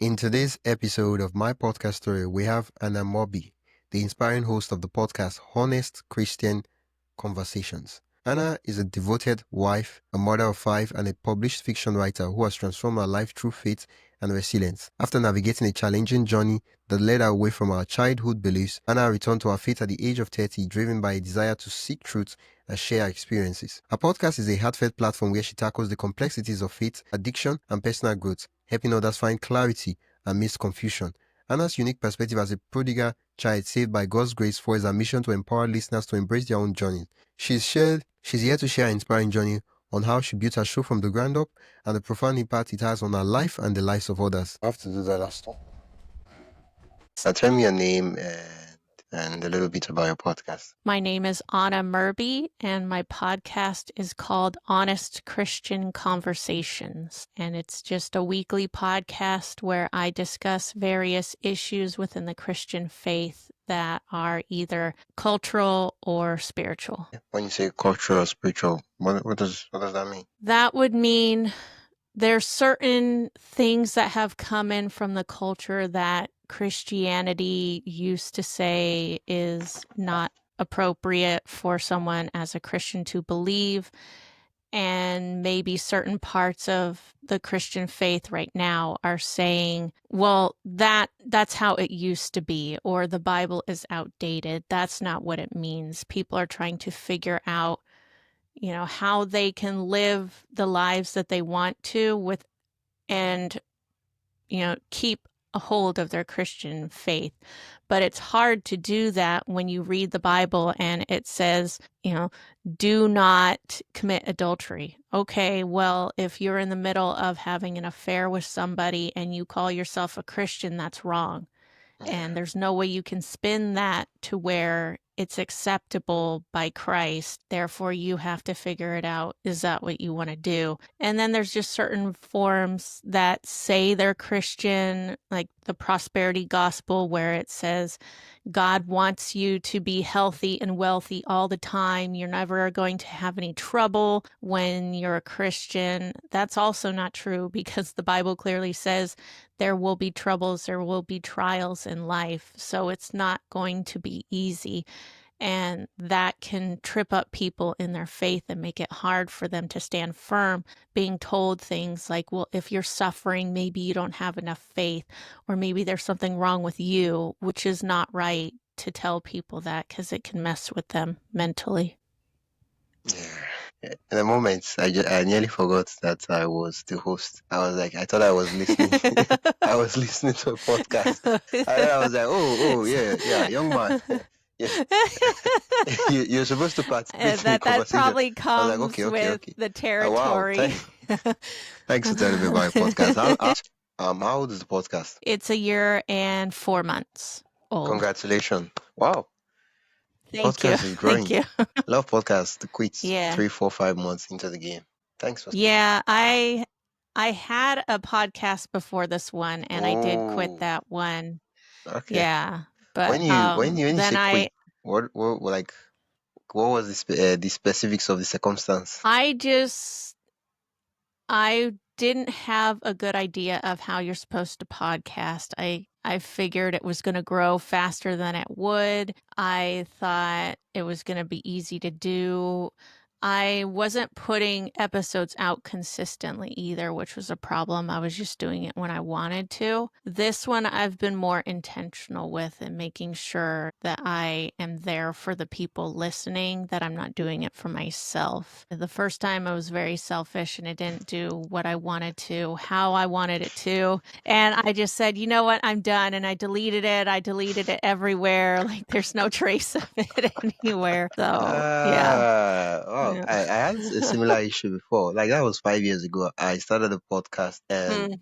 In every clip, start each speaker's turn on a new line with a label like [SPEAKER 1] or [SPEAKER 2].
[SPEAKER 1] In today's episode of my podcast story, we have Ana Murby, the inspiring host of the podcast Honest Christian Conversations. Ana is a devoted wife, a mother of 5, and a published fiction writer who has transformed her life through faith and resilience. After navigating a challenging journey that led her away from her childhood beliefs, Ana returned to her faith at the age of 30, driven by a desire to seek truth and share her experiences. Her podcast is a heartfelt platform where she tackles the complexities of faith, addiction, and personal growth, helping others find clarity amidst confusion. Ana's unique perspective as a prodigal child saved by God's grace fuels her mission to empower listeners to embrace their own journey. She's here to share her inspiring journey on how she built her show from the ground up and the profound impact it has on her life and the lives of others. I have to do that last one. Now tell me your name and a little bit about your podcast.
[SPEAKER 2] My name is Ana Murby, and my podcast is called Honest Christian Conversations. And it's just a weekly podcast where I discuss various issues within the Christian faith that are either cultural or spiritual.
[SPEAKER 1] When you say cultural or spiritual, what does that mean?
[SPEAKER 2] That would mean there's certain things that have come in from the culture that Christianity used to say is not appropriate for someone as a Christian to believe, and maybe certain parts of the Christian faith right now are saying, well, that's how it used to be, or the Bible is outdated. That's not what it means. People are trying to figure out how they can live the lives that they want to with and keep a hold of their Christian faith. But it's hard to do that when you read the Bible and it says, do not commit adultery. Okay, well, if you're in the middle of having an affair with somebody and you call yourself a Christian, that's wrong. And there's no way you can spin that to where it's acceptable by Christ. Therefore, you have to figure it out. Is that what you want to do? And then there's just certain forms that say they're Christian, like the prosperity gospel, where it says God wants you to be healthy and wealthy all the time. You're never going to have any trouble when you're a Christian. That's also not true, because the Bible clearly says there will be troubles, there will be trials in life. So it's not going to be easy. And that can trip up people in their faith and make it hard for them to stand firm, being told things like, well, if you're suffering, maybe you don't have enough faith, or maybe there's something wrong with you, which is not right to tell people that, because it can mess with them mentally.
[SPEAKER 1] Yeah. In the moment, I nearly forgot that I was the host. I thought I was listening. I was listening to a podcast. I was like, oh, yeah, young man. Yeah. You're supposed to participate in the
[SPEAKER 2] That
[SPEAKER 1] conversation.
[SPEAKER 2] probably comes
[SPEAKER 1] I was like, okay.
[SPEAKER 2] with the territory.
[SPEAKER 1] Wow. Thanks for telling me about your podcast. How old is the podcast?
[SPEAKER 2] It's 1 year and 4 months old.
[SPEAKER 1] Congratulations. Wow.
[SPEAKER 2] Thank you.
[SPEAKER 1] Podcast is growing.
[SPEAKER 2] Thank you.
[SPEAKER 1] Love podcasts to quit
[SPEAKER 2] Yeah.
[SPEAKER 1] 3, 4, 5 months into the game. Thanks for
[SPEAKER 2] Yeah, I had a podcast before this one, and I did quit that one.
[SPEAKER 1] Okay.
[SPEAKER 2] Yeah, but
[SPEAKER 1] when you
[SPEAKER 2] then
[SPEAKER 1] say quit, what was the specifics of the circumstance?
[SPEAKER 2] I didn't have a good idea of how you're supposed to podcast. I figured it was going to grow faster than it would. I thought it was going to be easy to do. I wasn't putting episodes out consistently either, which was a problem. I was just doing it when I wanted to. This one I've been more intentional with, and making sure that I am there for the people listening, that I'm not doing it for myself. The first time I was very selfish and it didn't do what I wanted to, how I wanted it to. And I just said, you know what, I'm done. And I deleted it. I deleted it everywhere. Like there's no trace of it anywhere. So, yeah.
[SPEAKER 1] Oh, I had a similar issue before. Like that was 5 years ago. I started a podcast, and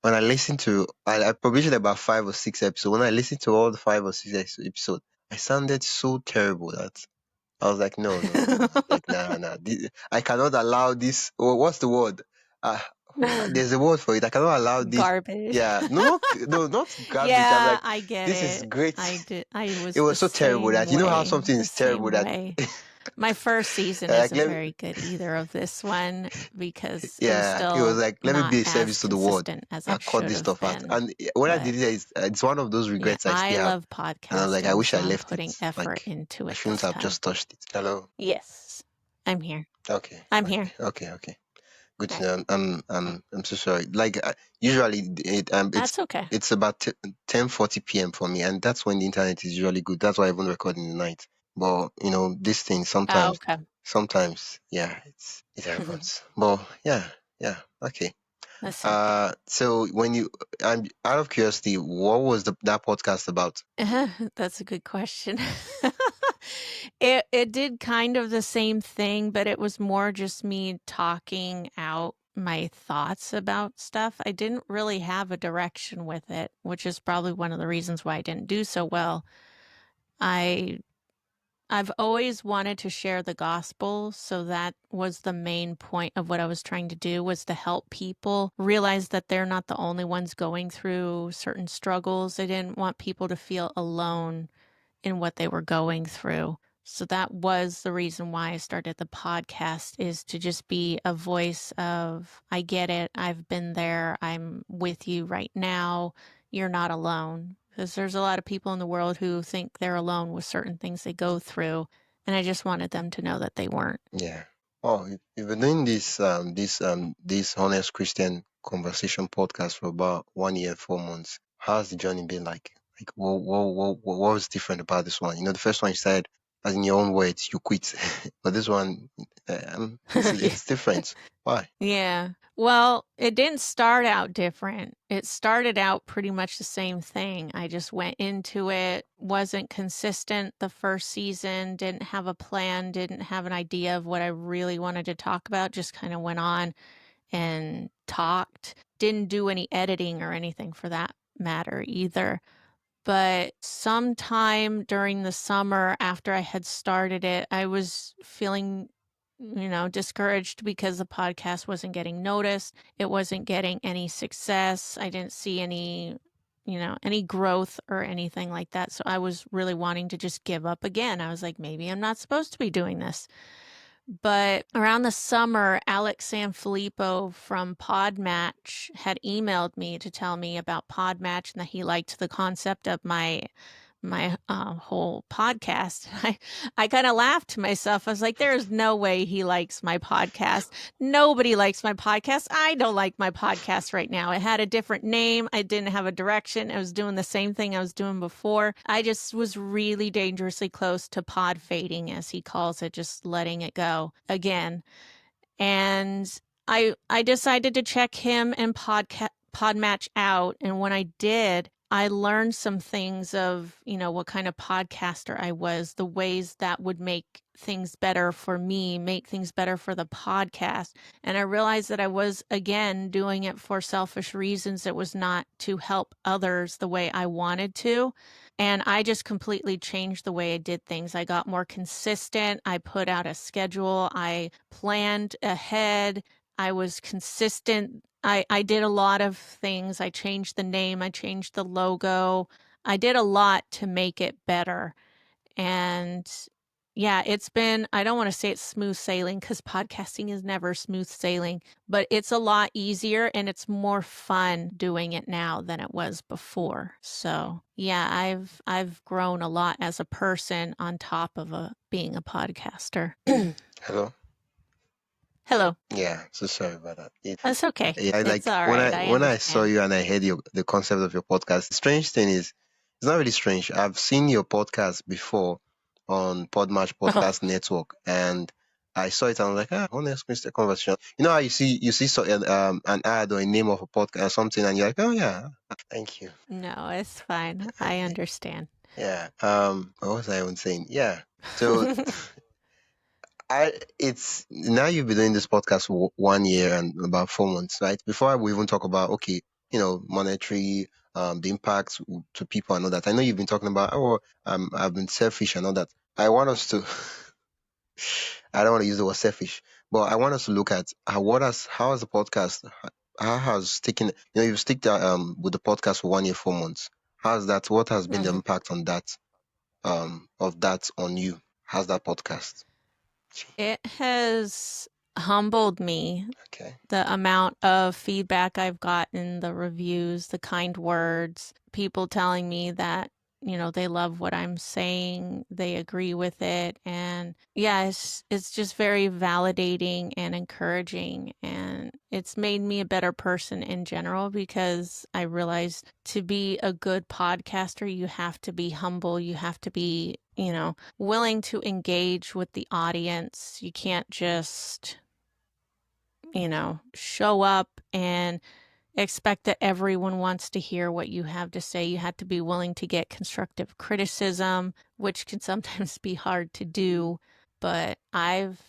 [SPEAKER 1] when I listened to, I published about 5 or 6 episodes. When I listened to all the 5 or 6 episodes, I sounded so terrible that I was like, no. Like, nah. I cannot allow this. What's the word? There's a word for it. I cannot allow this.
[SPEAKER 2] Garbage.
[SPEAKER 1] Yeah, no, not garbage.
[SPEAKER 2] Yeah,
[SPEAKER 1] like,
[SPEAKER 2] I get
[SPEAKER 1] this
[SPEAKER 2] it.
[SPEAKER 1] is great.
[SPEAKER 2] I did. I was.
[SPEAKER 1] It was so terrible that
[SPEAKER 2] how
[SPEAKER 1] something is terrible that
[SPEAKER 2] My first season
[SPEAKER 1] Like,
[SPEAKER 2] isn't very good either of this one because it was
[SPEAKER 1] yeah, it was
[SPEAKER 2] still
[SPEAKER 1] like, let me
[SPEAKER 2] not
[SPEAKER 1] be a
[SPEAKER 2] as
[SPEAKER 1] service to the world.
[SPEAKER 2] consistent as
[SPEAKER 1] I
[SPEAKER 2] it
[SPEAKER 1] cut
[SPEAKER 2] should
[SPEAKER 1] this
[SPEAKER 2] have
[SPEAKER 1] stuff out.
[SPEAKER 2] been.
[SPEAKER 1] And when I
[SPEAKER 2] But
[SPEAKER 1] did it, it's one of those
[SPEAKER 2] yeah,
[SPEAKER 1] regrets I
[SPEAKER 2] I
[SPEAKER 1] still have.
[SPEAKER 2] love
[SPEAKER 1] And I was like, I
[SPEAKER 2] podcasting,
[SPEAKER 1] wish
[SPEAKER 2] so
[SPEAKER 1] I
[SPEAKER 2] I'm
[SPEAKER 1] left
[SPEAKER 2] putting
[SPEAKER 1] it.
[SPEAKER 2] effort
[SPEAKER 1] Like,
[SPEAKER 2] into
[SPEAKER 1] I
[SPEAKER 2] it
[SPEAKER 1] shouldn't
[SPEAKER 2] this
[SPEAKER 1] have
[SPEAKER 2] time.
[SPEAKER 1] just touched it. Hello.
[SPEAKER 2] Yes, I'm here.
[SPEAKER 1] Okay.
[SPEAKER 2] I'm
[SPEAKER 1] Okay.
[SPEAKER 2] here.
[SPEAKER 1] Okay. Okay. Good
[SPEAKER 2] All
[SPEAKER 1] to
[SPEAKER 2] right.
[SPEAKER 1] know. I'm so sorry. Like, usually
[SPEAKER 2] That's okay.
[SPEAKER 1] it's about 10:40 p.m. for me, and that's when the internet is usually good. That's why I even record in the night. But this thing
[SPEAKER 2] Oh,
[SPEAKER 1] sometimes,
[SPEAKER 2] okay.
[SPEAKER 1] yeah, it happens. But yeah, okay.
[SPEAKER 2] That's okay.
[SPEAKER 1] So I'm out of curiosity, what was that podcast about?
[SPEAKER 2] That's a good question. It did kind of the same thing, but it was more just me talking out my thoughts about stuff. I didn't really have a direction with it, which is probably one of the reasons why I didn't do so well. I I've always wanted to share the gospel, so that was the main point of what I was trying to do, was to help people realize that they're not the only ones going through certain struggles. I didn't want people to feel alone in what they were going through. So that was the reason why I started the podcast, is to just be a voice of, I get it, I've been there, I'm with you right now, you're not alone. Because there's a lot of people in the world who think they're alone with certain things they go through, and I just wanted them to know that they weren't.
[SPEAKER 1] Yeah. Oh, you've been doing this honest Christian conversation podcast for about 1 year, 4 months. How's the journey been like? Like, what was different about this one? The first one you said, as in your own words, you quit, but this one,
[SPEAKER 2] Yeah.
[SPEAKER 1] it's different. Why?
[SPEAKER 2] Yeah. Well, it didn't start out different. It started out pretty much the same thing. I just went into it, wasn't consistent the first season, didn't have a plan, didn't have an idea of what I really wanted to talk about, just kind of went on and talked. Didn't do any editing or anything for that matter either. But sometime during the summer after I had started it, I was feeling, discouraged because the podcast wasn't getting noticed. It wasn't getting any success. I didn't see any growth or anything like that. So I was really wanting to just give up again. I was like, maybe I'm not supposed to be doing this. But around the summer, Alex Sanfilippo from Podmatch had emailed me to tell me about Podmatch and that he liked the concept of my whole podcast. I kind of laughed to myself. I was like, there is no way he likes my podcast. Nobody likes my podcast. I don't like my podcast right now. It had a different name. I didn't have a direction. I was doing the same thing I was doing before. I just was really dangerously close to pod fading, as he calls it, just letting it go again. And I decided to check him and Podmatch out. And when I did, I learned some things of, what kind of podcaster I was, the ways that would make things better for me, make things better for the podcast. And I realized that I was, again, doing it for selfish reasons. It was not to help others the way I wanted to. And I just completely changed the way I did things. I got more consistent. I put out a schedule. I planned ahead. I was consistent. I did a lot of things. I changed the name. I changed the logo. I did a lot to make it better. And yeah, I don't want to say it's smooth sailing because podcasting is never smooth sailing, but it's a lot easier and it's more fun doing it now than it was before. So yeah, I've grown a lot as a person on top of being a podcaster.
[SPEAKER 1] Hello.
[SPEAKER 2] Hello.
[SPEAKER 1] Yeah. So sorry about that.
[SPEAKER 2] That's okay.
[SPEAKER 1] I
[SPEAKER 2] It's
[SPEAKER 1] like
[SPEAKER 2] all
[SPEAKER 1] when
[SPEAKER 2] right.
[SPEAKER 1] I
[SPEAKER 2] I
[SPEAKER 1] when I saw
[SPEAKER 2] understand.
[SPEAKER 1] you and I heard the concept of your podcast. The strange thing is, it's not really strange. I've seen your podcast before on Podmatch
[SPEAKER 2] Oh,
[SPEAKER 1] Podcast Network, and I saw it and I was like, honest Mr. Conversation. You know how you see an ad or a name of a podcast or something, and you're like, oh yeah, thank you.
[SPEAKER 2] no, it's fine. I understand.
[SPEAKER 1] Yeah. What was I even saying? Yeah. So it's now you've been doing this podcast for 1 year and about 4 months, right? Before we even talk about, okay, monetary, the impact to people and all that. I know you've been talking about, I've been selfish and all that. I want us to, I don't want to use the word selfish, but I want us to look at how has the podcast, how has taken, you've stick that, with the podcast for 1 year, 4 months. What has been the
[SPEAKER 2] Mhm.
[SPEAKER 1] impact on that, of that on you? How's that podcast?
[SPEAKER 2] It has humbled me,
[SPEAKER 1] Okay.
[SPEAKER 2] the amount of feedback I've gotten, the reviews, the kind words, people telling me that, they love what I'm saying, they agree with it. And yeah, it's just very validating and encouraging. And it's made me a better person in general because I realized to be a good podcaster, you have to be humble. You have to be, willing to engage with the audience. You can't just show up and expect that everyone wants to hear what you have to say. You have to be willing to get constructive criticism, which can sometimes be hard to do, but I've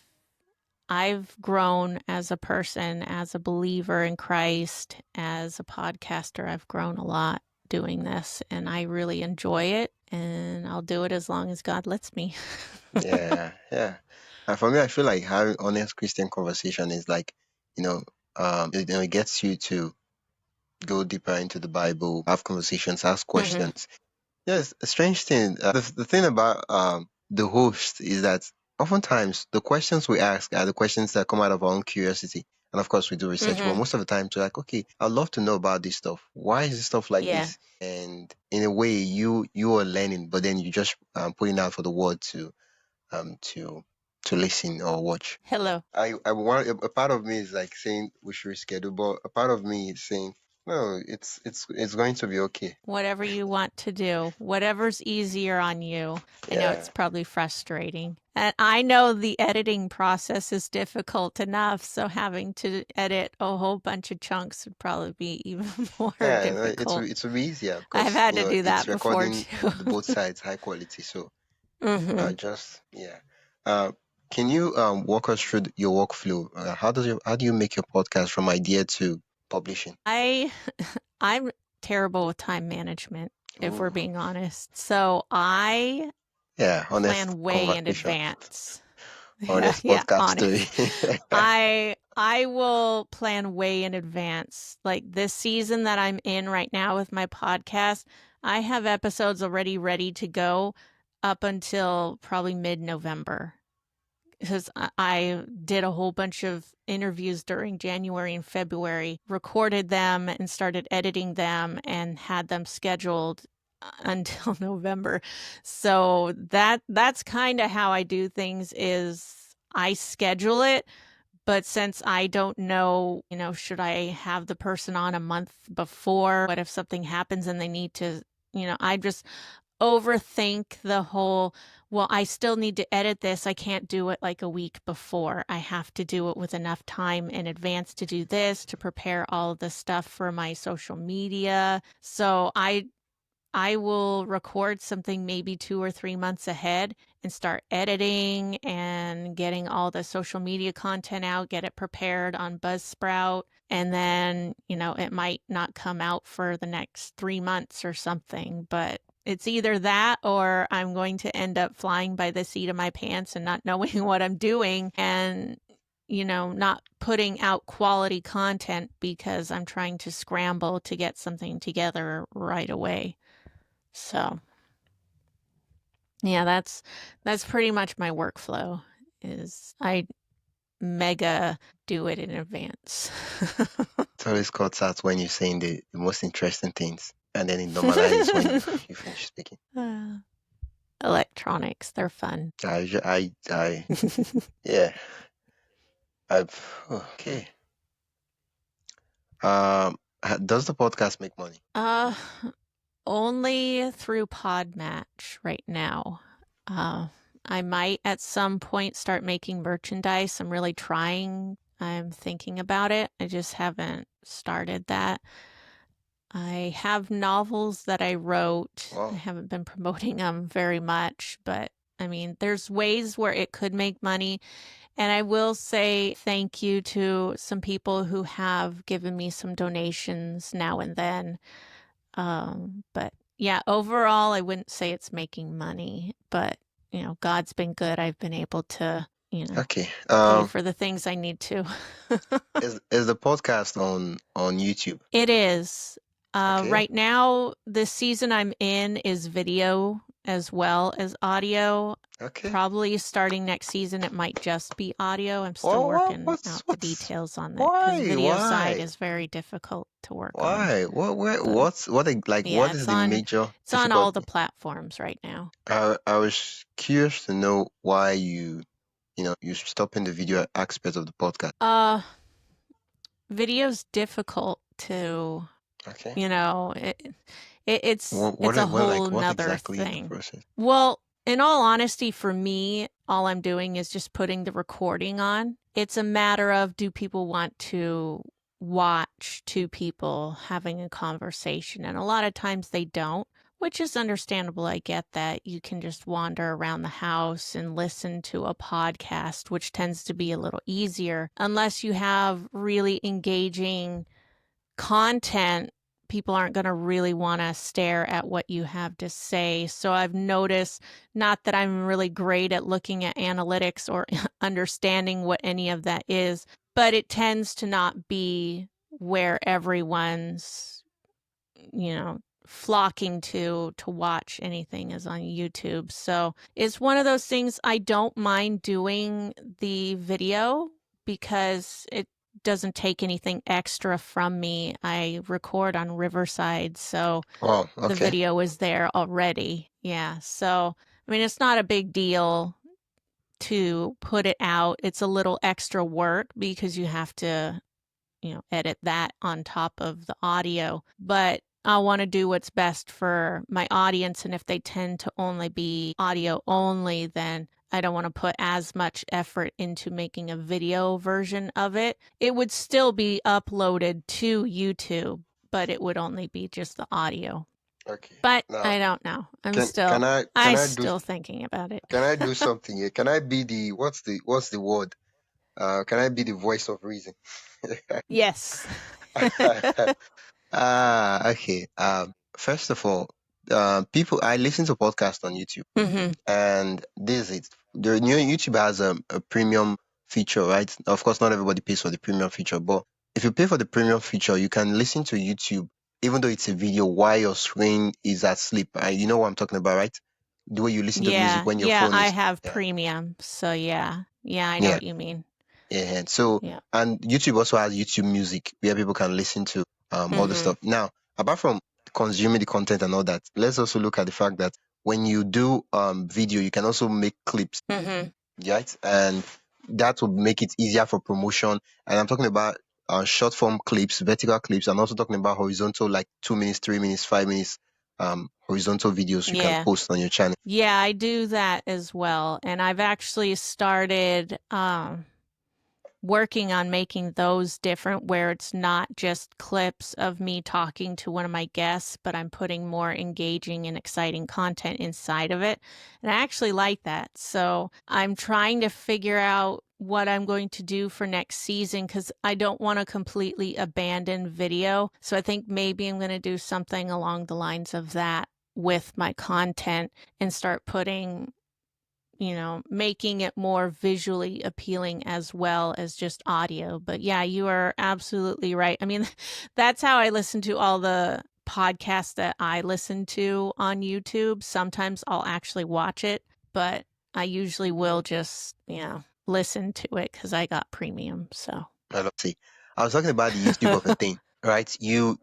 [SPEAKER 2] grown as a person, as a believer in Christ, as a podcaster. I've grown a lot doing this and I really enjoy it, and I'll do it as long as God lets me.
[SPEAKER 1] Yeah, yeah. And for me, I feel like having honest Christian conversation is like, it gets you to go deeper into the Bible, have conversations, ask
[SPEAKER 2] Mhm.
[SPEAKER 1] questions. Yes, a strange thing. The thing about the host is that oftentimes the questions we ask are the questions that come out of our own curiosity. And of course, we do research, but
[SPEAKER 2] Mhm.
[SPEAKER 1] most of the time, we're like, okay, I'd love to know about this stuff. Why is this stuff like
[SPEAKER 2] Yeah.
[SPEAKER 1] this? And in a way, you are learning, but then you just putting out for the world um to to listen or watch.
[SPEAKER 2] Hello.
[SPEAKER 1] I want a part of me is like saying we should reschedule, but a part of me is saying no, it's going to be okay.
[SPEAKER 2] Whatever you want to do, whatever's easier on you. I know
[SPEAKER 1] Yeah.
[SPEAKER 2] it's probably frustrating. And I know the editing process is difficult enough, so having to edit a whole bunch of chunks would probably be even more
[SPEAKER 1] Yeah, no,
[SPEAKER 2] difficult.
[SPEAKER 1] it will be easier
[SPEAKER 2] I've
[SPEAKER 1] because
[SPEAKER 2] had to do
[SPEAKER 1] it's
[SPEAKER 2] that before
[SPEAKER 1] recording
[SPEAKER 2] too.
[SPEAKER 1] the both sides high quality. So
[SPEAKER 2] hmm
[SPEAKER 1] just yeah. Uh, can you walk us through your workflow? How do you make your podcast from idea to publishing?
[SPEAKER 2] I I'm terrible with time management, if we're
[SPEAKER 1] Ooh,
[SPEAKER 2] being honest. So I
[SPEAKER 1] yeah, honest
[SPEAKER 2] plan way in
[SPEAKER 1] conversation,
[SPEAKER 2] advance. Yeah,
[SPEAKER 1] honest
[SPEAKER 2] yeah,
[SPEAKER 1] podcast story.
[SPEAKER 2] honest. I will plan way in advance. Like this season that I'm in right now with my podcast, I have episodes already ready to go up until probably mid-November. Because I did a whole bunch of interviews during January and February, recorded them and started editing them and had them scheduled until November. So that's kind of how I do things is I schedule it, but since I don't know, should I have the person on a month before? What if something happens and they need to, I just overthink the whole, well, I still need to edit this. I can't do it like a week before. I have to do it with enough time in advance to do this, to prepare all of the stuff for my social media. So I will record something maybe 2 or 3 months ahead and start editing and getting all the social media content out, get it prepared on Buzzsprout. And then, it might not come out for the next 3 months or something, but it's either that or I'm going to end up flying by the seat of my pants and not knowing what I'm doing and, not putting out quality content because I'm trying to scramble to get something together right away. So, yeah, that's pretty much my workflow is I mega do it in advance.
[SPEAKER 1] It always cuts out when you're saying the most interesting things, and then it normalizes when you finish speaking.
[SPEAKER 2] Uh, Electronics, they're fun.
[SPEAKER 1] Yeah. Okay. Does the podcast make money?
[SPEAKER 2] uh Only through Podmatch right now. Uh I might at some point start making merchandise. I'm really trying. I'm thinking about it. I just haven't started that. I have novels that I wrote. I
[SPEAKER 1] Wow.
[SPEAKER 2] haven't been promoting them very much, but I mean, there's ways where it could make money. And I will say thank you to some people who have given me some donations now and then. But yeah, overall, I wouldn't say it's making money, but God's been good. I've been able to,
[SPEAKER 1] Okay.
[SPEAKER 2] pay for the things I need to.
[SPEAKER 1] Is the podcast on YouTube?
[SPEAKER 2] It is.
[SPEAKER 1] Okay.
[SPEAKER 2] Right now, the season I'm in is video as well as audio.
[SPEAKER 1] Okay.
[SPEAKER 2] Probably starting next season, it might just be audio. I'm still working out the details on that because video side is very difficult to work on.
[SPEAKER 1] Why?
[SPEAKER 2] But
[SPEAKER 1] What is the major
[SPEAKER 2] it's on all the
[SPEAKER 1] difficulty?
[SPEAKER 2] platforms right now.
[SPEAKER 1] I was curious to know why you stopping the video aspect of the podcast.
[SPEAKER 2] Video's difficult to,
[SPEAKER 1] Okay.
[SPEAKER 2] it's a whole
[SPEAKER 1] What
[SPEAKER 2] nother
[SPEAKER 1] exactly in the
[SPEAKER 2] thing.
[SPEAKER 1] process?
[SPEAKER 2] Well, in all honesty, for me, all I'm doing is just putting the recording on. It's a matter of, do people want to watch two people having a conversation? And a lot of times they don't, which is understandable. I get that. You can just wander around the house and listen to a podcast, which tends to be a little easier, unless you have really engaging content. People aren't going to really want to stare at what you have to say. So I've noticed, not that I'm really great at looking at analytics or understanding what any of that is, but it tends to not be where everyone's, flocking to watch anything is on YouTube. So it's one of those things. I don't mind doing the video because it doesn't take anything extra from me. I record on Riverside, so the video is there already. Yeah. So, I mean, it's not a big deal to put it out. It's a little extra work because you have to, edit that on top of the audio. But I want to do what's best for my audience. And if they tend to only be audio only, then I don't want to put as much effort into making a video version of it. It would still be uploaded to YouTube, but it would only be just the audio.
[SPEAKER 1] Okay.
[SPEAKER 2] But
[SPEAKER 1] Now,
[SPEAKER 2] I don't know.
[SPEAKER 1] can
[SPEAKER 2] I'm
[SPEAKER 1] I do
[SPEAKER 2] still thinking about it.
[SPEAKER 1] can I do something here? Can I be the what's the word? Can I be the voice of reason?
[SPEAKER 2] Yes.
[SPEAKER 1] Okay. First of all, people, I listen to podcasts on YouTube, and this is it. The new YouTube has a premium feature, right? Of course, not everybody pays for the premium feature, but if you pay for the premium feature, you can listen to YouTube, even though it's a video, while your screen is asleep. You know what I'm talking about, right? The way you listen to music when your phone
[SPEAKER 2] I
[SPEAKER 1] is,
[SPEAKER 2] have
[SPEAKER 1] yeah,
[SPEAKER 2] premium. So yeah, I know
[SPEAKER 1] yeah,
[SPEAKER 2] what you mean.
[SPEAKER 1] yeah. And so,
[SPEAKER 2] Yeah.
[SPEAKER 1] and YouTube also has YouTube Music where people can listen to all the stuff. Now, apart from consuming the content and all that, let's also look at the fact that when you do video, you can also make clips, right? And that will make it easier for promotion. And I'm talking about short form clips, vertical clips, and also talking about horizontal, like 2 minutes, 3 minutes, 5 minutes, horizontal videos you can
[SPEAKER 2] Yeah.
[SPEAKER 1] post on your channel.
[SPEAKER 2] Yeah, I do that as well. And I've actually started working on making those different, where it's not just clips of me talking to one of my guests, but I'm putting more engaging and exciting content inside of it. And I actually like that. So I'm trying to figure out what I'm going to do for next season because I don't want to completely abandon video. So I think maybe I'm going to do something along the lines of that with my content and start putting, making it more visually appealing as well as just audio. But yeah, you are absolutely right. I mean, that's how I listen to all the podcasts that I listen to on YouTube. Sometimes I'll actually watch it, but I usually will just, listen to it because I got premium. So,
[SPEAKER 1] See, I was talking about the YouTube of a thing, right? You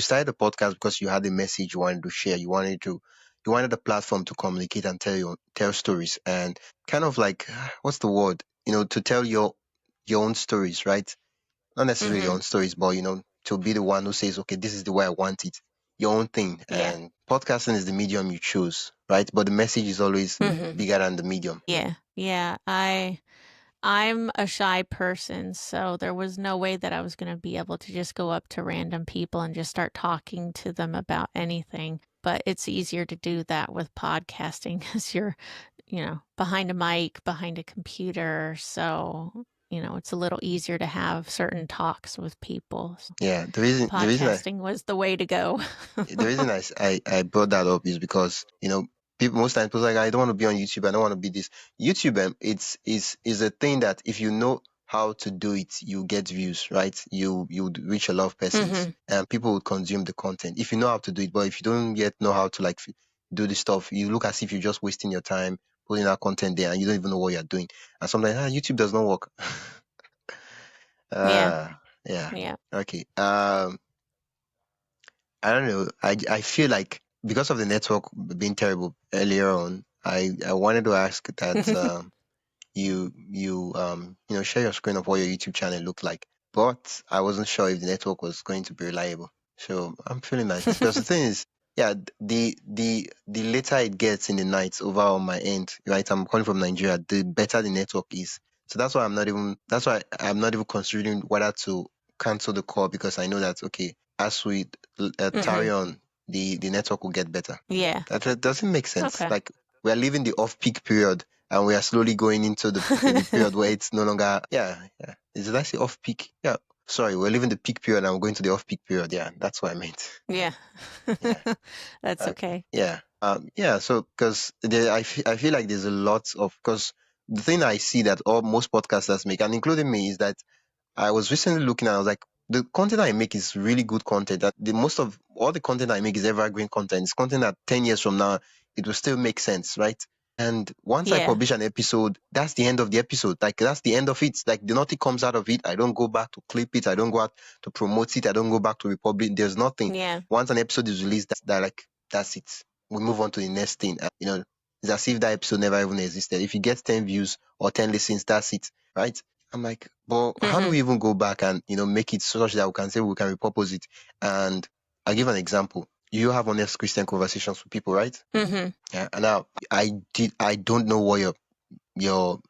[SPEAKER 1] started the podcast because you had a message you wanted to share. You wanted a platform to communicate and tell stories and kind of like, what's the word? To tell your own stories, right? Not necessarily your own stories, but to be the one who says, okay, this is the way I want it, your own thing.
[SPEAKER 2] yeah.
[SPEAKER 1] And podcasting is the medium you choose, right? But the message is always bigger than the medium.
[SPEAKER 2] Yeah. Yeah. I'm a shy person, so there was no way that I was going to be able to just go up to random people and just start talking to them about anything. But it's easier to do that with podcasting because you're, behind a mic, behind a computer. So, it's a little easier to have certain talks with people.
[SPEAKER 1] Yeah,
[SPEAKER 2] Podcasting was the way to go.
[SPEAKER 1] the reason I brought that up is because people most times people are like, I don't want to be on YouTube, I don't want to be this. YouTube, is a thing that if you know how to do it, you get views, right? You would reach a lot of persons, and people would consume the content if you know how to do it. But if you don't yet know how to do this stuff, you look as if you're just wasting your time putting out content there and you don't even know what you're doing. And sometimes YouTube does not work.
[SPEAKER 2] Yeah.
[SPEAKER 1] Yeah.
[SPEAKER 2] Yeah.
[SPEAKER 1] Okay. I don't know. I feel like because of the network being terrible earlier on, I wanted to ask that you share your screen of what your YouTube channel looked like, but I wasn't sure if the network was going to be reliable. So I'm feeling like because the thing is, yeah, the later it gets in the night over on my end, right? I'm calling from Nigeria. The better the network is. So that's why I'm not even considering whether to cancel the call because I know that okay, as we carry on, the network will get better.
[SPEAKER 2] Yeah.
[SPEAKER 1] That doesn't make sense.
[SPEAKER 2] Okay.
[SPEAKER 1] Like we are leaving the off-peak period and we are slowly going into the period where it's no longer yeah. Did I say off-peak? Yeah. Sorry, we're leaving the peak period and we're going to the off-peak period. Yeah, that's what I meant.
[SPEAKER 2] Yeah.
[SPEAKER 1] Yeah.
[SPEAKER 2] That's
[SPEAKER 1] Okay.
[SPEAKER 2] okay.
[SPEAKER 1] Yeah. Yeah. So because I feel like there's a lot of because the thing I see that all most podcasters make, and including me, is that I was recently looking and I was like, the content I make is really good content. That the most of all the content I make is evergreen content. It's content that 10 years from now it will still make sense, right? And once I
[SPEAKER 2] Yeah.
[SPEAKER 1] publish an episode, that's the end of the episode. Like that's the end of it. Like the nothing comes out of it. I don't go back to clip it. I don't go out to promote it. I don't go back to republish. There's nothing.
[SPEAKER 2] Yeah.
[SPEAKER 1] Once an episode is released, that like that's it. We move on to the next thing. It's as if that episode never even existed. If you get 10 views or 10 listens, that's it, right? I'm like, but how do we even go back and make it such that we can say we can repurpose it? And I'll give an example. You have honest Christian conversations with people, right? Yeah. And now I don't know what your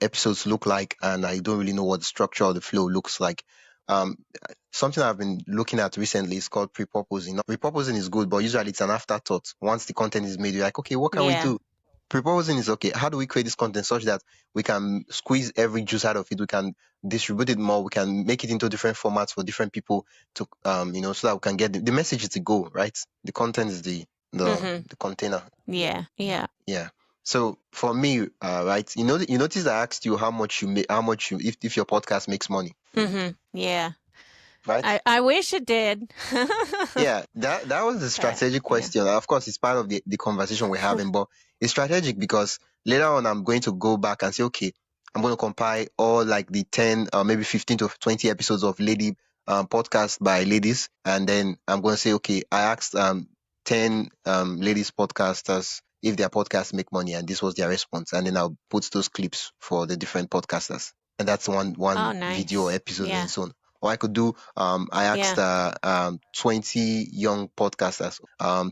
[SPEAKER 1] episodes look like, and I don't really know what the structure or the flow looks like. Um, Something I've been looking at recently is called pre-purposing. Repurposing is good, but usually it's an afterthought. Once the content is made, you're like, okay, what can we
[SPEAKER 2] Yeah.
[SPEAKER 1] do? Pre-purposing is okay. How do we create this content such that we can squeeze every juice out of it? We can distribute it more. We can make it into different formats for different people to, so that we can get the message is the goal, right? The content is the container.
[SPEAKER 2] Yeah. Yeah.
[SPEAKER 1] Yeah. So for me, right, you notice I asked you how much you make, if your podcast makes money,
[SPEAKER 2] Yeah.
[SPEAKER 1] right?
[SPEAKER 2] I wish it did.
[SPEAKER 1] Yeah, that was a strategic
[SPEAKER 2] Yeah.
[SPEAKER 1] question. Of course, it's part of the conversation we're having, but it's strategic because later on I'm going to go back and say, okay, I'm going to compile all like the 10 or maybe 15 to 20 episodes of lady podcast by ladies, and then I'm going to say, okay, I asked 10 ladies podcasters if their podcasts make money, and this was their response, and then I'll put those clips for the different podcasters, and that's one
[SPEAKER 2] Oh,
[SPEAKER 1] video or
[SPEAKER 2] nice.
[SPEAKER 1] episode and
[SPEAKER 2] Yeah.
[SPEAKER 1] so on. Or I could do I asked
[SPEAKER 2] Yeah.
[SPEAKER 1] 20 young podcasters,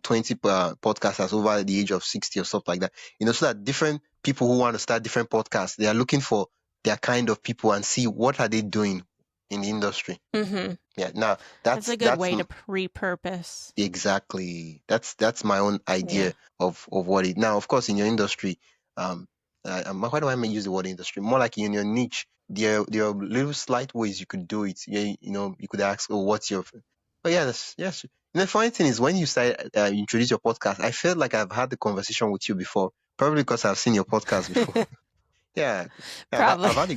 [SPEAKER 1] 20 podcasters over the age of 60 or stuff like that. So that different people who want to start different podcasts, they are looking for their kind of people and see what are they doing in the industry. Yeah. Now
[SPEAKER 2] That's a good way to repurpose.
[SPEAKER 1] exactly that's my own
[SPEAKER 2] Yeah.
[SPEAKER 1] idea of what it. Now, of course, in your industry, why do I use the word industry? More like in your niche, there are little slight ways you could do it. You could ask, oh, what's your? But yeah, yes. The funny thing is when you start introduce your podcast, I felt like I've had the conversation with you before, probably because I've seen your podcast before. Yeah,
[SPEAKER 2] Probably.
[SPEAKER 1] I've had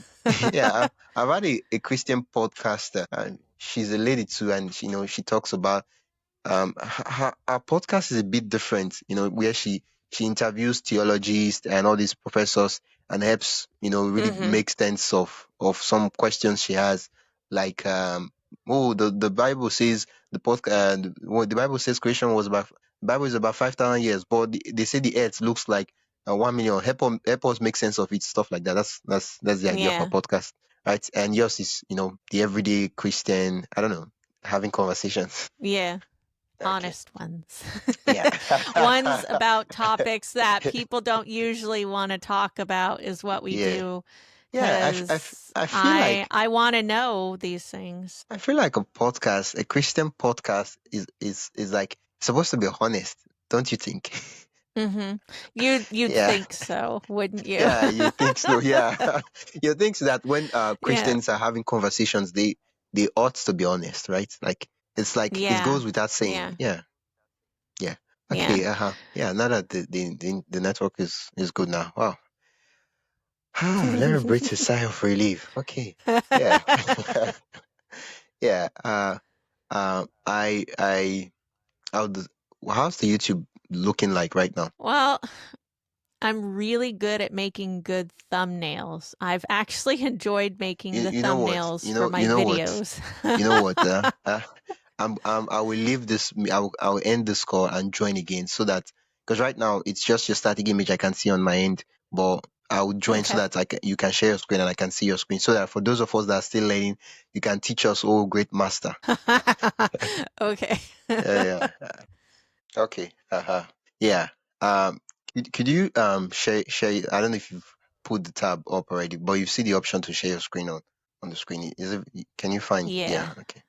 [SPEAKER 1] a I've had a Christian podcaster, and she's a lady too, and she talks about her podcast is a bit different, where she interviews theologists and all these professors and helps, really make sense of some questions she has, like the Bible says the Bible says creation was about the Bible is about 5,000 years, but they say the earth looks like 1 million. Help us make sense of it, stuff like that. That's the idea of her
[SPEAKER 2] Yeah.
[SPEAKER 1] podcast, right? And yours is the everyday Christian, I don't know, having conversations.
[SPEAKER 2] Yeah.
[SPEAKER 1] Okay.
[SPEAKER 2] Honest ones.
[SPEAKER 1] Yeah.
[SPEAKER 2] Ones about topics that people don't usually want to talk about is what we
[SPEAKER 1] Yeah.
[SPEAKER 2] do.
[SPEAKER 1] Yeah.
[SPEAKER 2] Because
[SPEAKER 1] I feel like
[SPEAKER 2] I want to know these things.
[SPEAKER 1] a podcast, a Christian podcast is like supposed to be honest, don't you think?
[SPEAKER 2] You'd
[SPEAKER 1] Yeah.
[SPEAKER 2] think so, wouldn't you?
[SPEAKER 1] Yeah, you think so. Yeah. You think so that when
[SPEAKER 2] Yeah.
[SPEAKER 1] Christians are having conversations, they ought to be honest, right? Like it
[SPEAKER 2] Yeah.
[SPEAKER 1] goes without saying.
[SPEAKER 2] Yeah.
[SPEAKER 1] Yeah. Yeah.
[SPEAKER 2] Yeah.
[SPEAKER 1] Okay, yeah, now that the network is good now. Wow. Let me breathe a sigh of relief. Okay. Yeah. Yeah. I how does how's the YouTube looking like right now?
[SPEAKER 2] Well, I'm really good at making good thumbnails. I've actually enjoyed making the
[SPEAKER 1] You know what?
[SPEAKER 2] thumbnails for my
[SPEAKER 1] You know what?
[SPEAKER 2] videos.
[SPEAKER 1] You know what? I will leave this. I will end this call and join again so that because right now it's just your static image I can see on my end, but I will join so
[SPEAKER 2] Okay.
[SPEAKER 1] that you can share your screen and I can see your screen so that for those of us that are still learning, you can teach us. Oh, great master!
[SPEAKER 2] Okay.
[SPEAKER 1] Yeah, yeah. Okay. Yeah. Um. Could you share? I don't know if you've put the tab up already, but you see the option to share your screen on the screen. Is it? Can you find?
[SPEAKER 2] Yeah.
[SPEAKER 1] Yeah. Okay.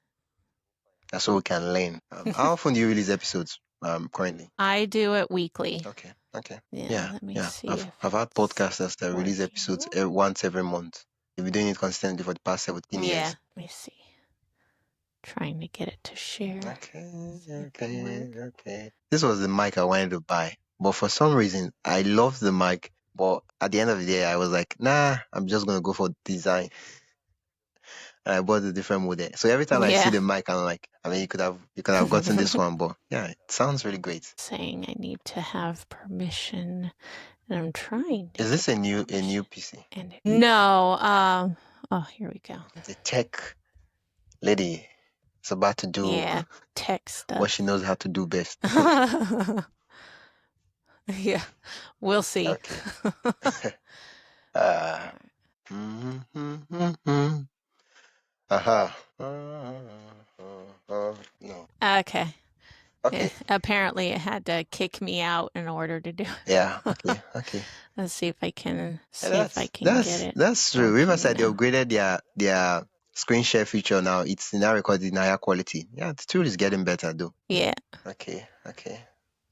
[SPEAKER 1] That's so we can learn. How often do you release episodes currently?
[SPEAKER 2] I do it weekly.
[SPEAKER 1] Okay, okay.
[SPEAKER 2] Yeah,
[SPEAKER 1] Yeah,
[SPEAKER 2] let me
[SPEAKER 1] yeah.
[SPEAKER 2] see if
[SPEAKER 1] I've had
[SPEAKER 2] it's
[SPEAKER 1] podcasters that release
[SPEAKER 2] working.
[SPEAKER 1] episodes once every month. They've been doing it consistently for the past 17
[SPEAKER 2] Yeah,
[SPEAKER 1] years.
[SPEAKER 2] let me see. Trying to get it to share.
[SPEAKER 1] Okay. This was the mic I wanted to buy, but for some reason I loved the mic. But at the end of the day, I was like, nah, I'm just gonna go for design. And I bought a different model. So every time I see
[SPEAKER 2] Yeah.
[SPEAKER 1] the mic, I'm like, I mean, you could have gotten this one, but yeah, it sounds really great.
[SPEAKER 2] Saying I need to have permission, and I'm trying to
[SPEAKER 1] Is this
[SPEAKER 2] get
[SPEAKER 1] a
[SPEAKER 2] the
[SPEAKER 1] new
[SPEAKER 2] permission.
[SPEAKER 1] PC?
[SPEAKER 2] No. Oh, here we go.
[SPEAKER 1] The tech lady is about to do
[SPEAKER 2] Yeah, tech
[SPEAKER 1] what she
[SPEAKER 2] stuff.
[SPEAKER 1] knows how to do best.
[SPEAKER 2] Yeah, we'll see.
[SPEAKER 1] Okay. uh, Aha. No.
[SPEAKER 2] Okay.
[SPEAKER 1] Okay.
[SPEAKER 2] Apparently, it had to kick me out in order to do it.
[SPEAKER 1] Yeah. Okay. Okay.
[SPEAKER 2] Let's see if I can
[SPEAKER 1] Yeah,
[SPEAKER 2] get it
[SPEAKER 1] that's true.
[SPEAKER 2] working
[SPEAKER 1] Riverside they
[SPEAKER 2] now.
[SPEAKER 1] upgraded their screen share feature now. It's now recorded in higher quality. Yeah, the tool is getting better though.
[SPEAKER 2] Yeah.
[SPEAKER 1] Okay. Okay.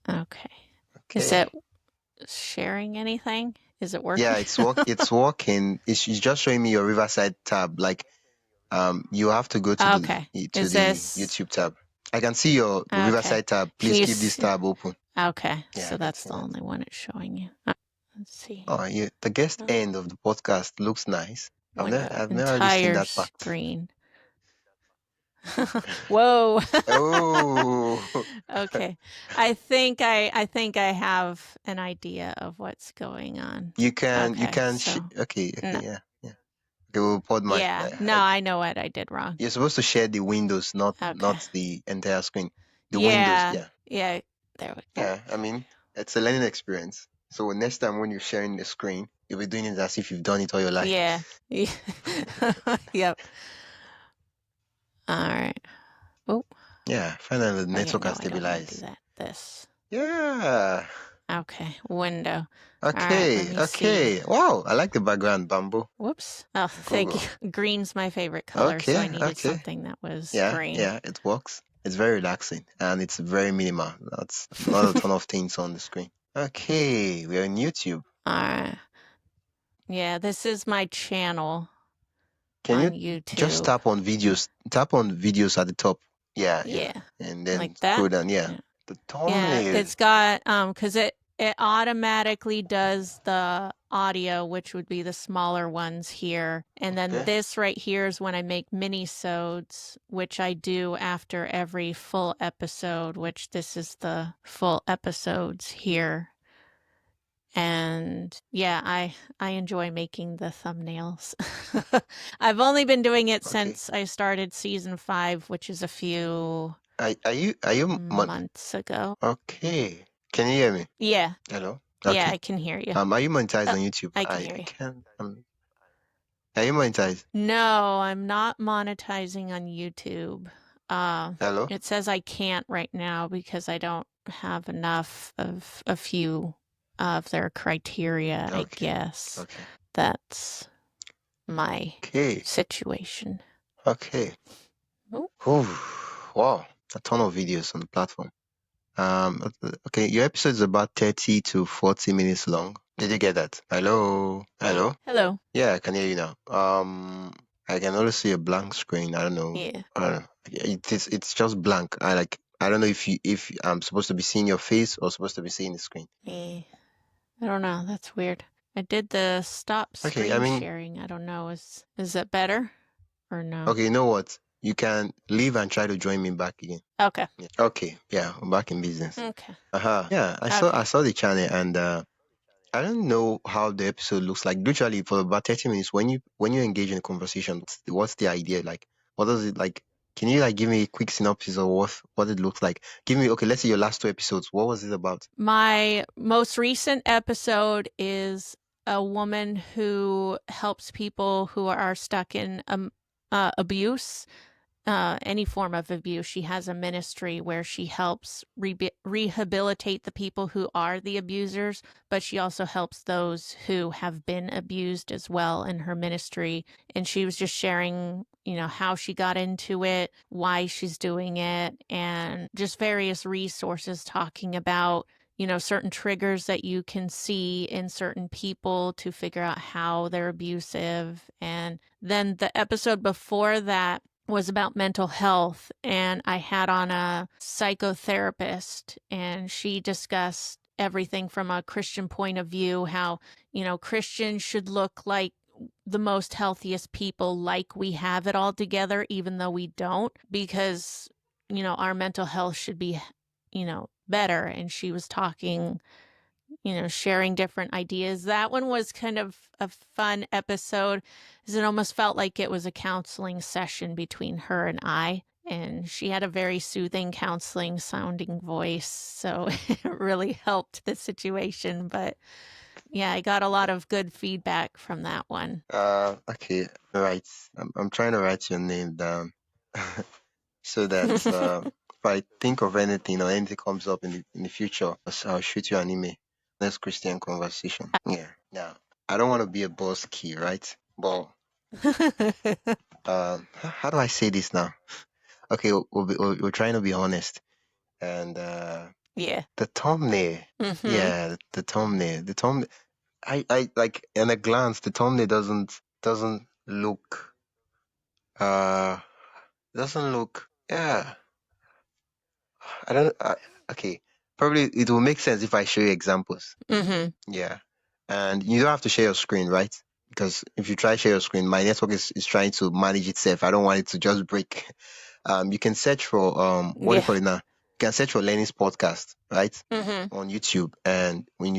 [SPEAKER 2] Okay. Is
[SPEAKER 1] Okay.
[SPEAKER 2] it sharing anything? Is it working?
[SPEAKER 1] Yeah, it's working. It's just showing me your Riverside tab. Like you have to go to
[SPEAKER 2] Okay.
[SPEAKER 1] to
[SPEAKER 2] Is
[SPEAKER 1] the
[SPEAKER 2] this
[SPEAKER 1] YouTube tab. I can see your
[SPEAKER 2] okay?
[SPEAKER 1] Riverside tab.
[SPEAKER 2] Can
[SPEAKER 1] Please
[SPEAKER 2] you
[SPEAKER 1] keep this
[SPEAKER 2] see?
[SPEAKER 1] tab open.
[SPEAKER 2] Okay,
[SPEAKER 1] Yeah,
[SPEAKER 2] so
[SPEAKER 1] I can
[SPEAKER 2] that's
[SPEAKER 1] see
[SPEAKER 2] the
[SPEAKER 1] that.
[SPEAKER 2] only one it's showing you. Let's see.
[SPEAKER 1] Oh, yeah, the guest end of the podcast looks nice.
[SPEAKER 2] Window.
[SPEAKER 1] I've never really seen
[SPEAKER 2] Entire
[SPEAKER 1] that part.
[SPEAKER 2] screen. Whoa.
[SPEAKER 1] Oh.
[SPEAKER 2] Okay. I think I have an idea of what's going on.
[SPEAKER 1] You can
[SPEAKER 2] So
[SPEAKER 1] okay,
[SPEAKER 2] no.
[SPEAKER 1] yeah. Okay, we'll put my
[SPEAKER 2] Yeah. No, I know what I did wrong.
[SPEAKER 1] you're supposed to share the windows,
[SPEAKER 2] Okay.
[SPEAKER 1] not the entire screen. The windows,
[SPEAKER 2] Yeah.
[SPEAKER 1] yeah.
[SPEAKER 2] Yeah. There we go.
[SPEAKER 1] Yeah, I mean, it's a learning experience. So next time when you're sharing the screen, you'll be doing it as if you've done it all your life.
[SPEAKER 2] Yeah. Yep. All right. Oh.
[SPEAKER 1] Yeah, finally the network
[SPEAKER 2] No,
[SPEAKER 1] has
[SPEAKER 2] I don't want to
[SPEAKER 1] stabilized.
[SPEAKER 2] do that. This.
[SPEAKER 1] Yeah.
[SPEAKER 2] Okay. Window.
[SPEAKER 1] Okay,
[SPEAKER 2] let me
[SPEAKER 1] okay.
[SPEAKER 2] see.
[SPEAKER 1] Wow, I like the background bamboo.
[SPEAKER 2] Whoops. Oh, thank
[SPEAKER 1] Google.
[SPEAKER 2] you. Green's my favorite color, so I needed
[SPEAKER 1] Okay.
[SPEAKER 2] something that was
[SPEAKER 1] Yeah,
[SPEAKER 2] green.
[SPEAKER 1] yeah, it works. It's very relaxing and it's very minimal. That's not a ton of things on the screen. Okay, we're on YouTube.
[SPEAKER 2] Yeah, this is my channel
[SPEAKER 1] Can
[SPEAKER 2] on
[SPEAKER 1] you
[SPEAKER 2] YouTube.
[SPEAKER 1] just tap on videos? Tap on videos at the top. Yeah. And then
[SPEAKER 2] like that.
[SPEAKER 1] scroll down. Yeah. The thumbnail.
[SPEAKER 2] It's got because it automatically does the audio, which would be the smaller ones here, and then
[SPEAKER 1] Okay.
[SPEAKER 2] this right here is when I make mini-sodes, which I do after every full episode, which this is the full episodes here. And yeah, I enjoy making the thumbnails. I've only been doing it since I started season 5, which is a few
[SPEAKER 1] Are you
[SPEAKER 2] months ago.
[SPEAKER 1] Okay. Can you hear me?
[SPEAKER 2] Yeah.
[SPEAKER 1] Hello?
[SPEAKER 2] Yeah,
[SPEAKER 1] Okay.
[SPEAKER 2] I can hear you.
[SPEAKER 1] Are you monetized on YouTube?
[SPEAKER 2] I can hear you.
[SPEAKER 1] Can are you monetized?
[SPEAKER 2] No, I'm not monetizing on YouTube.
[SPEAKER 1] Hello?
[SPEAKER 2] It says I can't right now because I don't have enough of a few of their criteria, I guess.
[SPEAKER 1] Okay.
[SPEAKER 2] That's my situation.
[SPEAKER 1] Okay. Wow. A ton of videos on the platform. Okay, your episode is about 30 to 40 minutes long. Did you get that? Hello?
[SPEAKER 2] Hello.
[SPEAKER 1] Yeah, I can hear you now. I can only see a blank screen. I don't know.
[SPEAKER 2] Yeah.
[SPEAKER 1] It's just blank. I don't know if I'm supposed to be seeing your face or supposed to be seeing the screen.
[SPEAKER 2] I don't know. That's weird. I did the stop screen sharing. I don't know. Is it better or no?
[SPEAKER 1] Okay, you know what? You can leave and try to join me back again.
[SPEAKER 2] Okay.
[SPEAKER 1] Yeah. Okay. Yeah, I'm back in business.
[SPEAKER 2] Okay.
[SPEAKER 1] Yeah, I saw the channel and I don't know how the episode looks like. Literally, for about 30 minutes, when you engage in a conversation, what's the idea like? What does it like? Can you like give me a quick synopsis of what it looks like? Give me okay. Let's say your last 2 episodes. What was it about?
[SPEAKER 2] My most recent episode is a woman who helps people who are stuck in abuse, any form of abuse. She has a ministry where she helps rehabilitate the people who are the abusers, but she also helps those who have been abused as well in her ministry. And she was just sharing, how she got into it, why she's doing it, and just various resources talking about certain triggers that you can see in certain people to figure out how they're abusive. And then the episode before that was about mental health, and I had on a psychotherapist, and she discussed everything from a Christian point of view, how, Christians should look like the most healthiest people, like we have it all together, even though we don't, because, our mental health should be, better. And she was talking, sharing different ideas. That one was kind of a fun episode, as it almost felt like it was a counseling session between her and I. And she had a very soothing, counseling sounding voice. So it really helped the situation. But yeah, I got a lot of good feedback from that one.
[SPEAKER 1] Okay, right. I'm trying to write your name down so that if I think of anything or anything comes up in the future, I'll shoot you an email. Next Christian conversation. Yeah. Now, I don't want to be a boss key, right? But how do I say this now? Okay, we're trying to be honest, and
[SPEAKER 2] Yeah.
[SPEAKER 1] the thumbnail, yeah, the thumbnail. I like in a glance, the thumbnail doesn't look uh doesn't look yeah. I don't. Okay, probably it will make sense if I show you examples. Yeah, and you don't have to share your screen, right? Because if you try share your screen, my network is trying to manage itself. I don't want it to just break. You can search for what do you
[SPEAKER 2] Yeah.
[SPEAKER 1] call it now? You can search for Lenny's podcast, right? On YouTube, and when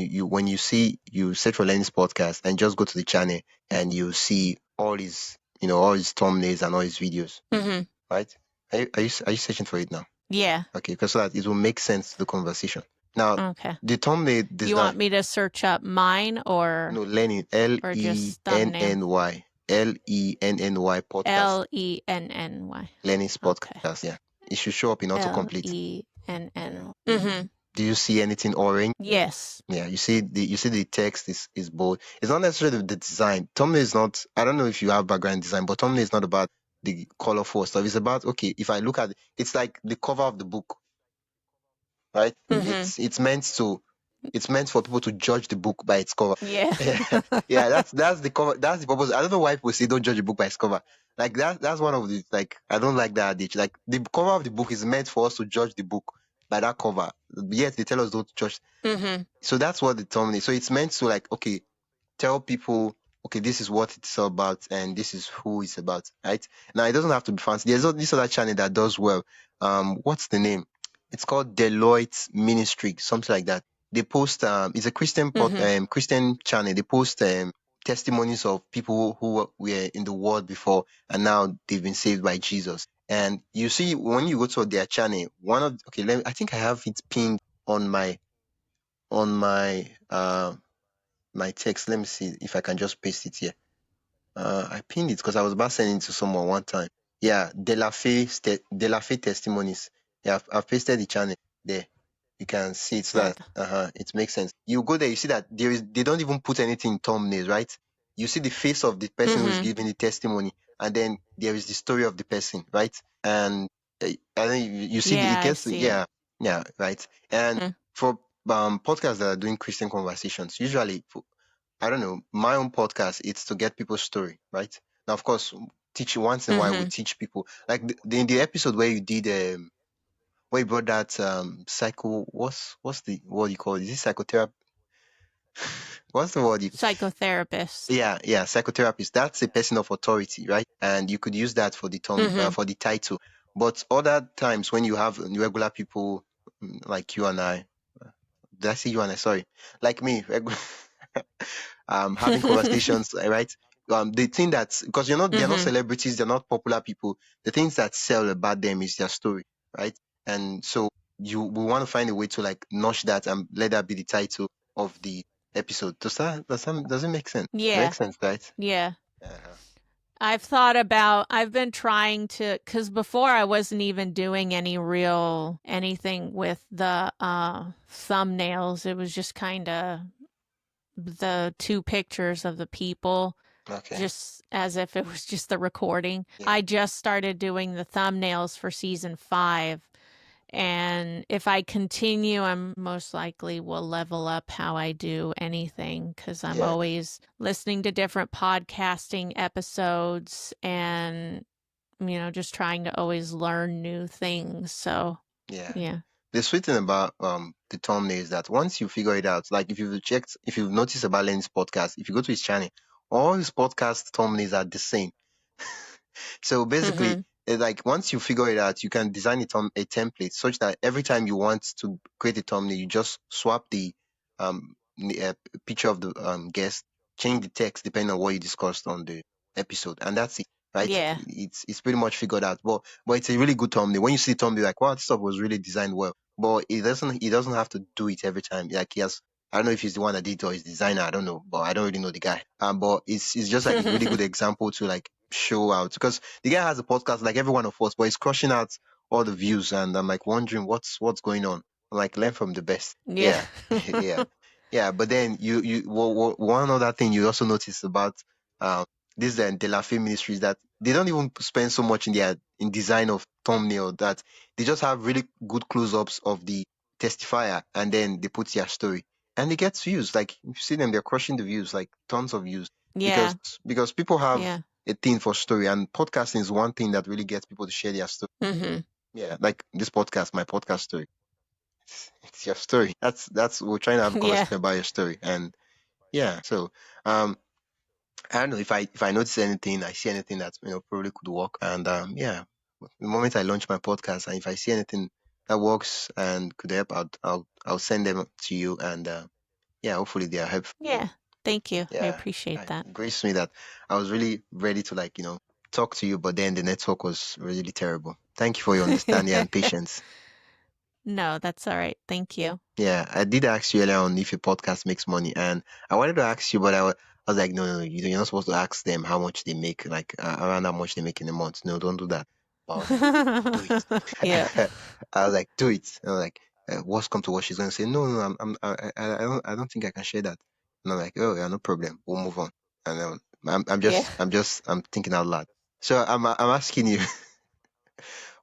[SPEAKER 1] you see you search for Lenny's podcast and just go to the channel and you see all his thumbnails and all his videos, right? Are you searching for it now?
[SPEAKER 2] Yeah.
[SPEAKER 1] Okay, because so that it will make sense to the conversation. Now,
[SPEAKER 2] Okay.
[SPEAKER 1] the thumbnail
[SPEAKER 2] You
[SPEAKER 1] design.
[SPEAKER 2] want me to search up mine or
[SPEAKER 1] No, Lenny,
[SPEAKER 2] or just thumbnail?
[SPEAKER 1] Lenny podcast.
[SPEAKER 2] Lenny.
[SPEAKER 1] Lenny's
[SPEAKER 2] Okay.
[SPEAKER 1] podcast. Yeah, it should show up in autocomplete.
[SPEAKER 2] Lenn.
[SPEAKER 1] Do you see anything orange?
[SPEAKER 2] Yes.
[SPEAKER 1] Yeah, you see the text is bold. It's not necessarily the design. Thumbnail is not. I don't know if you have background design, but thumbnail is not about the colorful stuff. It's about okay. If I look at it, it's like the cover of the book, right? It's meant for people to judge the book by its cover.
[SPEAKER 2] Yeah.
[SPEAKER 1] Yeah, that's the cover. That's the purpose. I don't know why people say don't judge a book by its cover. Like that's one of the like I don't like that adage. Like the cover of the book is meant for us to judge the book by that cover. Yet they tell us don't judge. So that's what the thumbnail. So it's meant to like okay, tell people okay this is what it's all about and this is who it's about, right? Now it doesn't have to be fancy. There's this other channel that does well. What's the name? It's called Deloitte Ministry, something like that. They post it's a Christian Christian channel. They post testimonies of people who were in the world before and now they've been saved by Jesus. And you see when you go to their channel, one of okay, I think I have it pinned on my my text. Let me see if I can just paste it here. I pinned it because I was about sending it to someone one time. Yeah, De La Fé testimonies. Yeah, I've pasted the channel there. You can see it so that it makes sense. You go there, you see that they don't even put anything in thumbnails, right? You see the face of the person who's giving the testimony, and then there is the story of the person, right? And I think you see
[SPEAKER 2] Yeah,
[SPEAKER 1] it
[SPEAKER 2] I
[SPEAKER 1] gets
[SPEAKER 2] see
[SPEAKER 1] yeah, right. And for podcasts that are doing Christian conversations, usually I don't know, my own podcast, it's to get people's story, right? Now, of course, teach once in a while we teach people. Like the episode where you did where you brought that psycho what's the word you call it? Is it psychotherapy? What's the word you
[SPEAKER 2] Psychotherapist.
[SPEAKER 1] yeah, psychotherapist. That's a person of authority, right? And you could use that for the for the title. But other times when you have regular people like you and I, did I say you and I? Sorry, like me, having conversations, right? The thing that's because they're not
[SPEAKER 2] Mhm.
[SPEAKER 1] celebrities, they're not popular people. The things that sell about them is their story, right? And so we want to find a way to like notch that and let that be the title of the episode. Does it make sense? It
[SPEAKER 2] Yeah.
[SPEAKER 1] makes sense, right?
[SPEAKER 2] Yeah.
[SPEAKER 1] Uh-huh.
[SPEAKER 2] I've been trying to, because before I wasn't even doing anything with the thumbnails. It was just kind of the two pictures of the people,
[SPEAKER 1] Okay.
[SPEAKER 2] just as if it was just the recording.
[SPEAKER 1] Yeah.
[SPEAKER 2] I just started doing the thumbnails for season 5. And if I continue, I'm most likely will level up how I do anything because I'm
[SPEAKER 1] Yeah.
[SPEAKER 2] always listening to different podcasting episodes and, just trying to always learn new things. So,
[SPEAKER 1] Yeah.
[SPEAKER 2] yeah.
[SPEAKER 1] The sweet thing about the thumbnail is that once you figure it out, like if you've noticed about Len's podcast, if you go to his channel, all his podcast thumbnails are the same. So basically,
[SPEAKER 2] Mm-hmm.
[SPEAKER 1] like once you figure it out, you can design it on a template such that every time you want to create a thumbnail, you just swap the picture of the guest, change the text depending on what you discussed on the episode, and that's it. Right?
[SPEAKER 2] Yeah.
[SPEAKER 1] It's pretty much figured out. But it's a really good thumbnail. When you see the thumbnail, like wow, this stuff was really designed well. But he doesn't have to do it every time. Like he has I don't know if he's the one that did it or his designer. I don't know, but I don't really know the guy. But it's just like a really good example to like show out because the guy has a podcast like every one of us, but he's crushing out all the views, and I'm like wondering what's going on. I'm like learn from the best.
[SPEAKER 2] Yeah.
[SPEAKER 1] Yeah, yeah, yeah. But then one other thing you also notice about um this De La Fame Ministries that they don't even spend so much in their in design of thumbnail that they just have really good close-ups of the testifier and then they put their story and they get views. Like if you see them, they're crushing the views, like tons of views because
[SPEAKER 2] Yeah.
[SPEAKER 1] because people have
[SPEAKER 2] Yeah.
[SPEAKER 1] a thing for story, and podcasting is one thing that really gets people to share their story.
[SPEAKER 2] Mm-hmm.
[SPEAKER 1] Yeah, like this podcast, my podcast story. It's your story. That's we're trying to have a
[SPEAKER 2] Yeah.
[SPEAKER 1] conversation about your story, and yeah. So I don't know if I notice anything, I see anything that probably could work, and yeah, the moment I launch my podcast, and if I see anything that works and could help, I'll send them to you, and yeah, hopefully they are helpful.
[SPEAKER 2] Yeah. Thank you. I
[SPEAKER 1] Yeah,
[SPEAKER 2] appreciate that.
[SPEAKER 1] it grieves me that I was really ready to like talk to you, but then the network was really terrible. Thank you for your understanding and patience.
[SPEAKER 2] No, that's all right. Thank you.
[SPEAKER 1] Yeah, I did ask you earlier on if your podcast makes money, and I wanted to ask you, but I was like, no, you're not supposed to ask them how much they make, like around how much they make in a month. No, don't do that. Do it.
[SPEAKER 2] Yeah.
[SPEAKER 1] I was like, do it. And I was like, what's come to what she's gonna say? No, no, I don't think I can share that. And I'm like, oh yeah, no problem. We'll move on. And
[SPEAKER 2] Yeah.
[SPEAKER 1] I'm thinking out loud. So I'm asking you,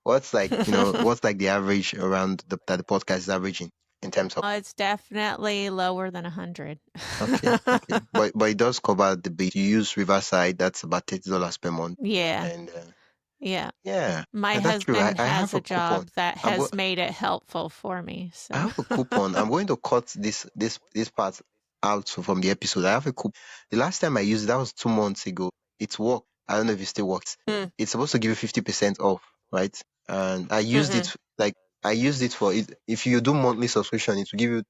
[SPEAKER 1] what's like, what's like the average around that the podcast is averaging in terms of.
[SPEAKER 2] It's definitely lower than 100.
[SPEAKER 1] Okay, okay, but it does cover the base. You use Riverside, that's about $30 per month,
[SPEAKER 2] Yeah.
[SPEAKER 1] and
[SPEAKER 2] Yeah.
[SPEAKER 1] yeah,
[SPEAKER 2] My
[SPEAKER 1] that's true. I,
[SPEAKER 2] husband
[SPEAKER 1] I
[SPEAKER 2] has
[SPEAKER 1] have
[SPEAKER 2] a
[SPEAKER 1] a coupon.
[SPEAKER 2] job that
[SPEAKER 1] I'm go-
[SPEAKER 2] has made it helpful for me.
[SPEAKER 1] I
[SPEAKER 2] So,
[SPEAKER 1] have a coupon. I'm going to cut this part out from the episode. I have a coupon. The last time I used it, that was 2 months ago. It worked. I don't know if it still works.
[SPEAKER 2] mm,
[SPEAKER 1] It's supposed to give you 50% off, right? And I used
[SPEAKER 2] hmm
[SPEAKER 1] it like I used it for it. If you do monthly subscription, it will give you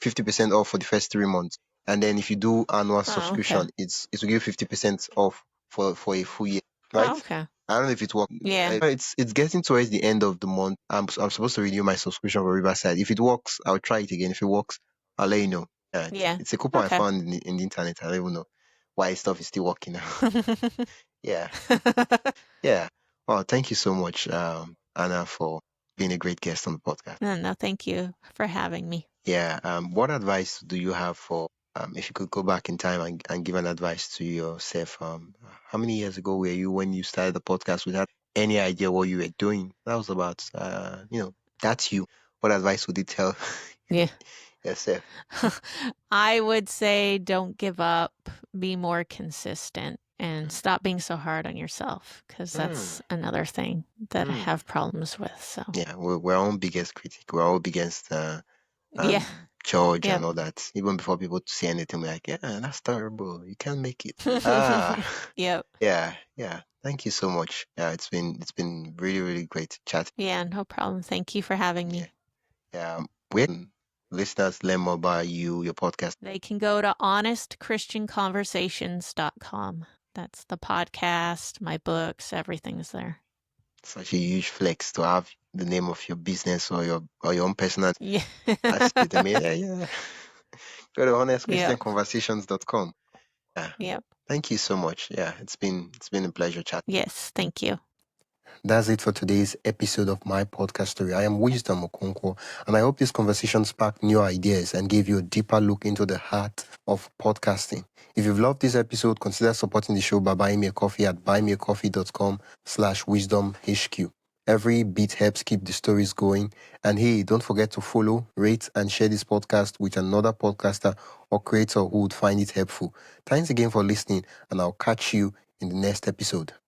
[SPEAKER 1] 50% off for the first 3 months. And then if you do annual
[SPEAKER 2] Oh, okay.
[SPEAKER 1] subscription, it will give you 50% off for a full year,
[SPEAKER 2] Oh,
[SPEAKER 1] right?
[SPEAKER 2] okay.
[SPEAKER 1] I don't know if it works.
[SPEAKER 2] Yeah.
[SPEAKER 1] It's getting towards the end of the month. I'm supposed to renew my subscription for Riverside. If it works, I'll try it again. If it works, I'll let you know. Yeah,
[SPEAKER 2] Yeah.
[SPEAKER 1] it's a coupon I
[SPEAKER 2] Okay.
[SPEAKER 1] found in the internet. I don't even know why stuff is still working now. Yeah, yeah. Well, thank you so much, Anna, for being a great guest on the podcast.
[SPEAKER 2] No, thank you for having me.
[SPEAKER 1] Yeah. What advice do you have for if you could go back in time and give an advice to yourself? How many years ago were you when you started the podcast without any idea what you were doing? That was about that's you. What advice would you tell
[SPEAKER 2] Yeah.
[SPEAKER 1] yourself?
[SPEAKER 2] I would say don't give up, be more consistent, and stop being so hard on yourself because
[SPEAKER 1] Mm,
[SPEAKER 2] that's another thing that I
[SPEAKER 1] mm.
[SPEAKER 2] have problems with. So,
[SPEAKER 1] Yeah, we're our own biggest critic. We're our biggest
[SPEAKER 2] yeah.
[SPEAKER 1] judge and
[SPEAKER 2] Yep.
[SPEAKER 1] all that. Even before people say anything, we're like, yeah, that's terrible. You can't make it. Ah,
[SPEAKER 2] Yep.
[SPEAKER 1] yeah, yeah. Thank you so much. Yeah, it's been really, really great chat.
[SPEAKER 2] Yeah, no problem. Thank you for having
[SPEAKER 1] Yeah,
[SPEAKER 2] me.
[SPEAKER 1] yeah. We're listeners learn more about you, your podcast?
[SPEAKER 2] They can go to honestchristianconversations.com. That's the podcast, my books, everything's there.
[SPEAKER 1] Such a huge flex to have the name of your business or your own personal.
[SPEAKER 2] Yeah.
[SPEAKER 1] That's good. I mean, yeah. Go to
[SPEAKER 2] Yep.
[SPEAKER 1] honestchristianconversations.com. Yeah.
[SPEAKER 2] Yep.
[SPEAKER 1] Thank you so much. Yeah, it's been a pleasure chatting.
[SPEAKER 2] Yes, thank you.
[SPEAKER 1] That's it for today's episode of my podcast story. I am Wisdom Okonkwo, and I hope this conversation sparked new ideas and gave you a deeper look into the heart of podcasting. If you've loved this episode, consider supporting the show by buying me a coffee at buymeacoffee.com/wisdomhq. Every bit helps keep the stories going. And hey, don't forget to follow, rate, and share this podcast with another podcaster or creator who would find it helpful. Thanks again for listening, and I'll catch you in the next episode.